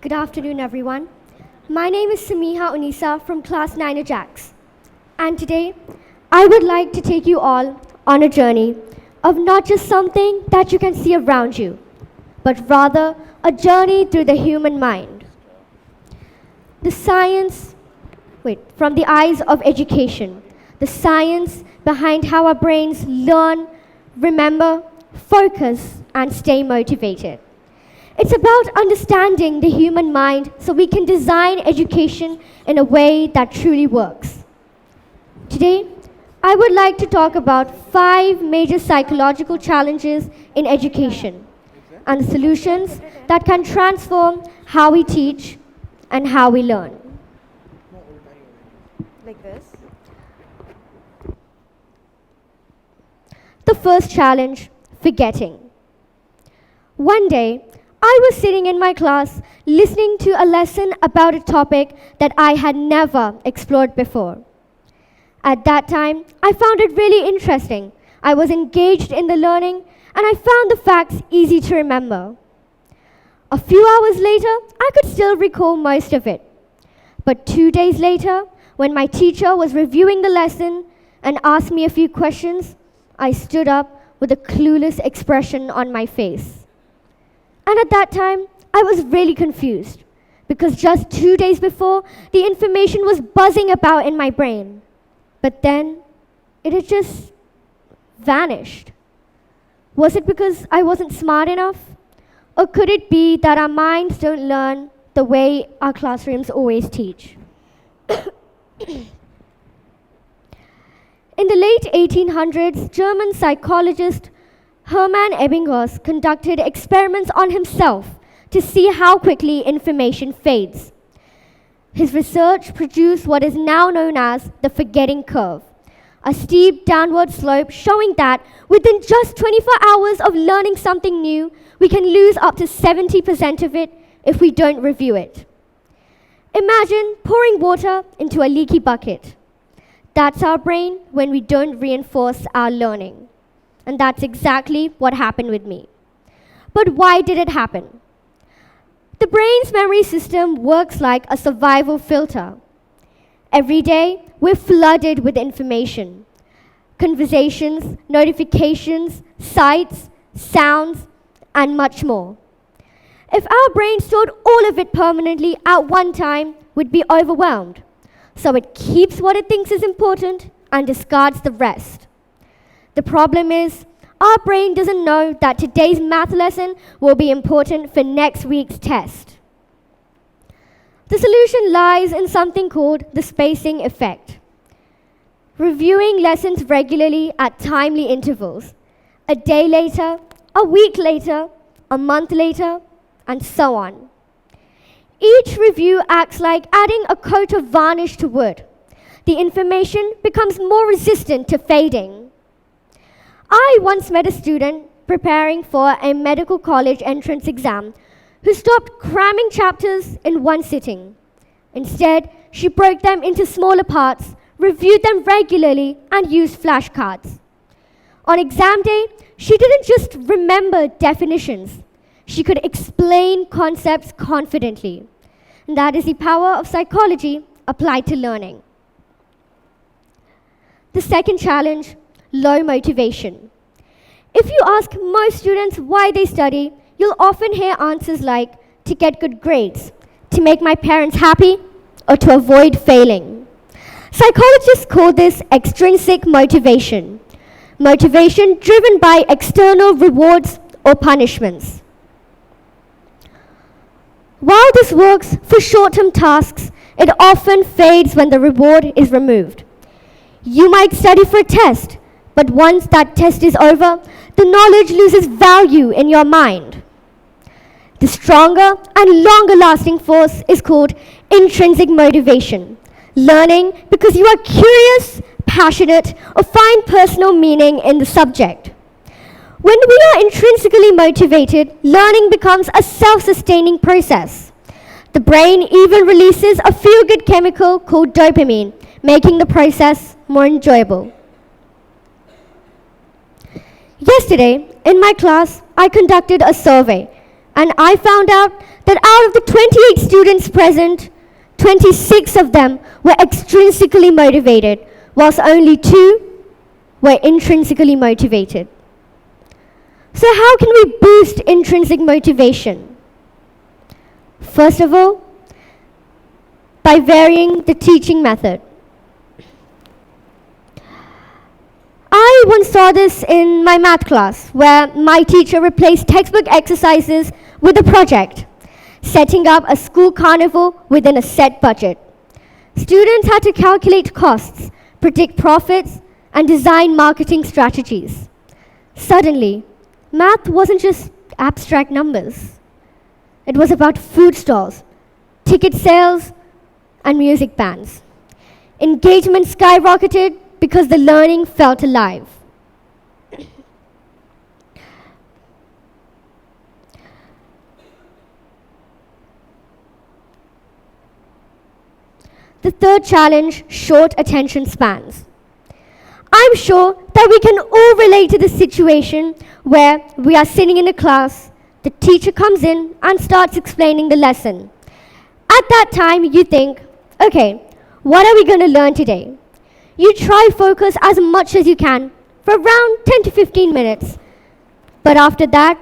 Good afternoon, everyone. My name is Samiha Unisa from Class 9 Ajax. And today, I would like to take you all on a journey of not just something that you can see around you, but rather a journey through the human mind. The science, from the eyes of education, the science behind how our brains learn, remember, focus, and stay motivated. It's about understanding the human mind so we can design education in a way that truly works. Today, I would like to talk about 5 major psychological challenges in education and the solutions that can transform how we teach and how we learn. Like this. The first challenge, forgetting. One day, I was sitting in my class listening to a lesson about a topic that I had never explored before. At that time, I found it really interesting. I was engaged in the learning and I found the facts easy to remember. A few hours later, I could still recall most of it. But 2 days later, when my teacher was reviewing the lesson and asked me a few questions, I stood up with a clueless expression on my face. And at that time, I was really confused because just 2 days before, the information was buzzing about in my brain. But then, it had just vanished. Was it because I wasn't smart enough? Or could it be that our minds don't learn the way our classrooms always teach? In the late 1800s, German psychologist Hermann Ebbinghaus conducted experiments on himself to see how quickly information fades. His research produced what is now known as the forgetting curve, a steep downward slope showing that within just 24 hours of learning something new, we can lose up to 70% of it if we don't review it. Imagine pouring water into a leaky bucket. That's our brain when we don't reinforce our learning. And that's exactly what happened with me. But why did it happen? The brain's memory system works like a survival filter. Every day, we're flooded with information. Conversations, notifications, sights, sounds, and much more. If our brain stored all of it permanently at one time, we'd be overwhelmed. So it keeps what it thinks is important and discards the rest. The problem is, our brain doesn't know that today's math lesson will be important for next week's test. The solution lies in something called the spacing effect. Reviewing lessons regularly at timely intervals, a day later, a week later, a month later, and so on. Each review acts like adding a coat of varnish to wood. The information becomes more resistant to fading. I once met a student preparing for a medical college entrance exam who stopped cramming chapters in one sitting. Instead, she broke them into smaller parts, reviewed them regularly, and used flashcards. On exam day, she didn't just remember definitions. She could explain concepts confidently. And that is the power of psychology applied to learning. The second challenge, low motivation. If you ask most students why they study, you'll often hear answers like, to get good grades, to make my parents happy, or to avoid failing. Psychologists call this extrinsic motivation. Motivation driven by external rewards or punishments. While this works for short-term tasks, it often fades when the reward is removed. You might study for a test, but once that test is over, the knowledge loses value in your mind. The stronger and longer lasting force is called intrinsic motivation. Learning because you are curious, passionate, or find personal meaning in the subject. When we are intrinsically motivated, learning becomes a self-sustaining process. The brain even releases a feel-good chemical called dopamine, making the process more enjoyable. Yesterday, in my class, I conducted a survey And I found out that out of the 28 students present, 26 of them were extrinsically motivated, whilst only 2 were intrinsically motivated. So how can we boost intrinsic motivation? First of all, by varying the teaching method. I once saw this in my math class, where my teacher replaced textbook exercises with a project, setting up a school carnival within a set budget. Students had to calculate costs, predict profits, and design marketing strategies. Suddenly, math wasn't just abstract numbers. It was about food stalls, ticket sales, and music bands. Engagement skyrocketed because the learning felt alive. The third challenge, short attention spans. I'm sure that we can all relate to the situation where we are sitting in a class, the teacher comes in and starts explaining the lesson. At that time, you think, okay, what are we going to learn today? You try focus as much as you can for around 10 to 15 minutes. But after that,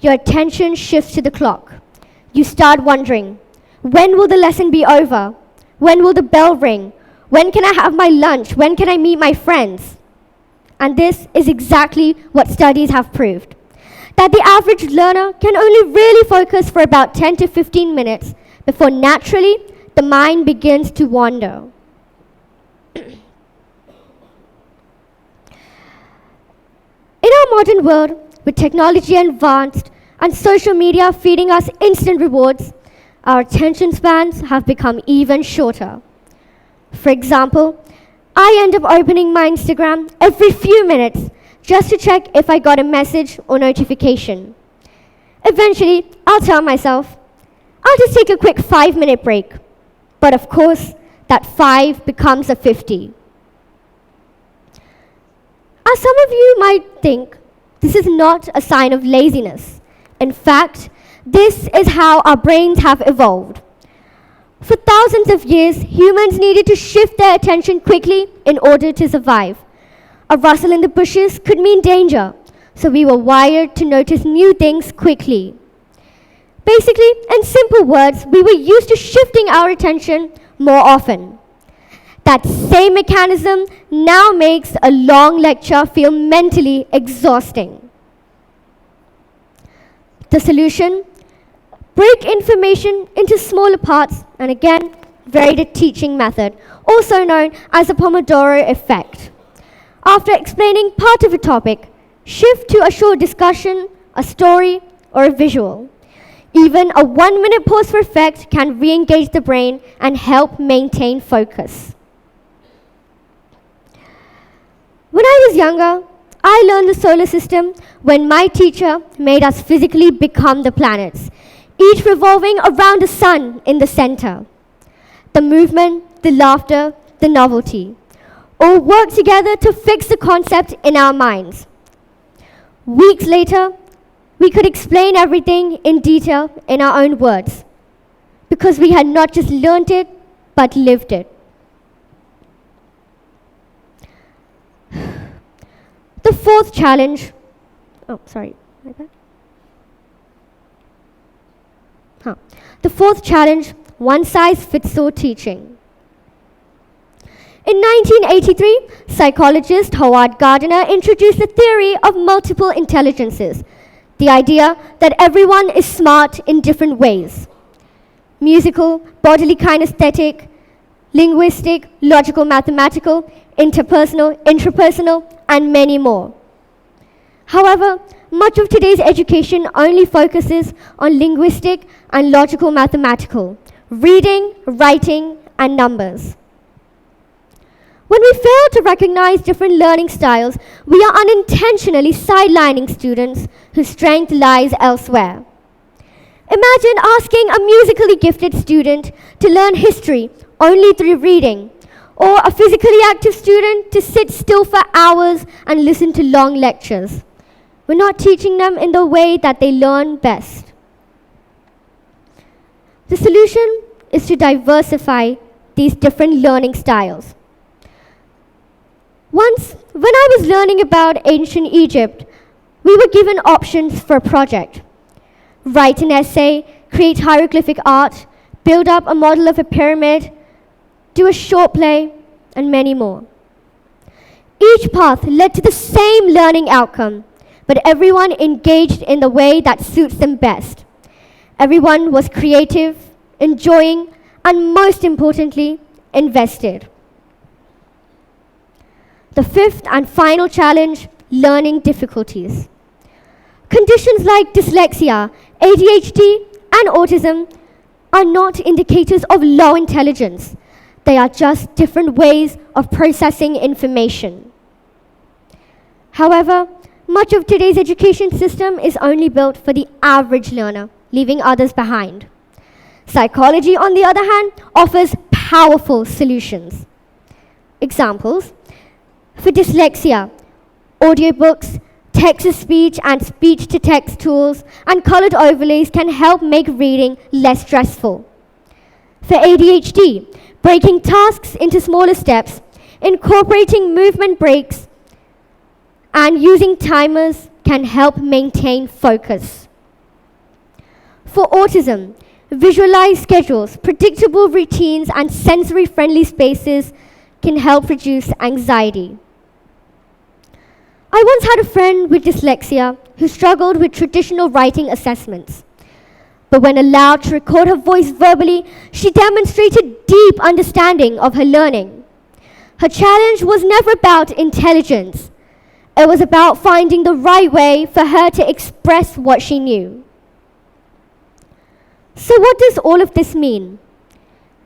your attention shifts to the clock. You start wondering, when will the lesson be over? When will the bell ring? When can I have my lunch? When can I meet my friends? And this is exactly what studies have proved. That the average learner can only really focus for about 10 to 15 minutes before naturally the mind begins to wander. In our modern world, with technology advanced and social media feeding us instant rewards, our attention spans have become even shorter. For example, I end up opening my Instagram every few minutes just to check if I got a message or notification. Eventually, I'll tell myself, I'll just take a quick 5-minute break. But of course, that 5 becomes a 50. As some of you might think, this is not a sign of laziness. In fact, this is how our brains have evolved. For thousands of years, humans needed to shift their attention quickly in order to survive. A rustle in the bushes could mean danger, so we were wired to notice new things quickly. Basically, in simple words, we were used to shifting our attention more often. That same mechanism now makes a long lecture feel mentally exhausting. The solution? Break information into smaller parts and again, vary the teaching method, also known as the Pomodoro effect. After explaining part of a topic, shift to a short discussion, a story, or a visual. Even a 1-minute pause for effect can re-engage the brain and help maintain focus. When I was younger, I learned the solar system when my teacher made us physically become the planets, each revolving around the sun in the center. The movement, the laughter, the novelty, all work together to fix the concept in our minds. Weeks later, we could explain everything in detail in our own words, because we had not just learned it, but lived it. The fourth challenge, The fourth challenge, one-size-fits-all teaching. In 1983, psychologist Howard Gardner introduced the theory of multiple intelligences, the idea that everyone is smart in different ways. Musical, bodily kinesthetic, linguistic, logical, mathematical, interpersonal, intrapersonal, and many more. However, much of today's education only focuses on linguistic and logical mathematical, reading, writing, and numbers. When we fail to recognize different learning styles, we are unintentionally sidelining students whose strength lies elsewhere. Imagine asking a musically gifted student to learn history only through reading, or a physically active student to sit still for hours and listen to long lectures. We're not teaching them in the way that they learn best. The solution is to diversify these different learning styles. Once, when I was learning about ancient Egypt, we were given options for a project. Write an essay, create hieroglyphic art, build up a model of a pyramid, do a short play, and many more. Each path led to the same learning outcome, but everyone engaged in the way that suits them best. Everyone was creative, enjoying, and most importantly, invested. The fifth and final challenge, learning difficulties. Conditions like dyslexia, ADHD, and autism are not indicators of low intelligence. They are just different ways of processing information. However, much of today's education system is only built for the average learner, leaving others behind. Psychology, on the other hand, offers powerful solutions. Examples: for dyslexia, audiobooks, text-to-speech and speech-to-text tools, and colored overlays can help make reading less stressful. For ADHD, breaking tasks into smaller steps, incorporating movement breaks, and using timers can help maintain focus. For autism, visualized schedules, predictable routines, and sensory-friendly spaces can help reduce anxiety. I once had a friend with dyslexia who struggled with traditional writing assessments. But when allowed to record her voice verbally, she demonstrated deep understanding of her learning. Her challenge was never about intelligence. It was about finding the right way for her to express what she knew. So what does all of this mean?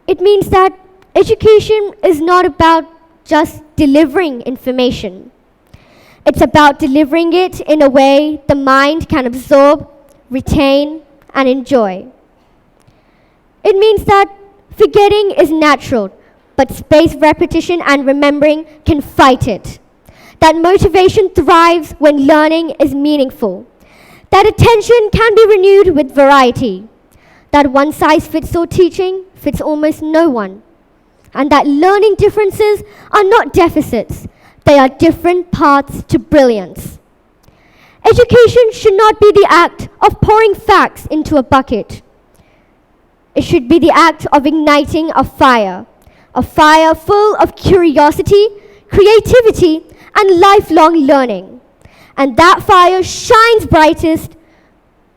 It means that education is not about just delivering information. It's about delivering it in a way the mind can absorb, retain, and enjoy. It means that forgetting is natural, but spaced repetition and remembering can fight it. That motivation thrives when learning is meaningful. That attention can be renewed with variety. That one-size-fits-all teaching fits almost no one. And that learning differences are not deficits. They are different paths to brilliance. Education should not be the act of pouring facts into a bucket. It should be the act of igniting a fire full of curiosity, creativity, and lifelong learning. And that fire shines brightest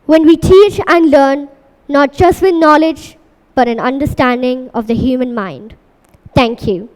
when we teach and learn, not just with knowledge, but an understanding of the human mind. Thank you.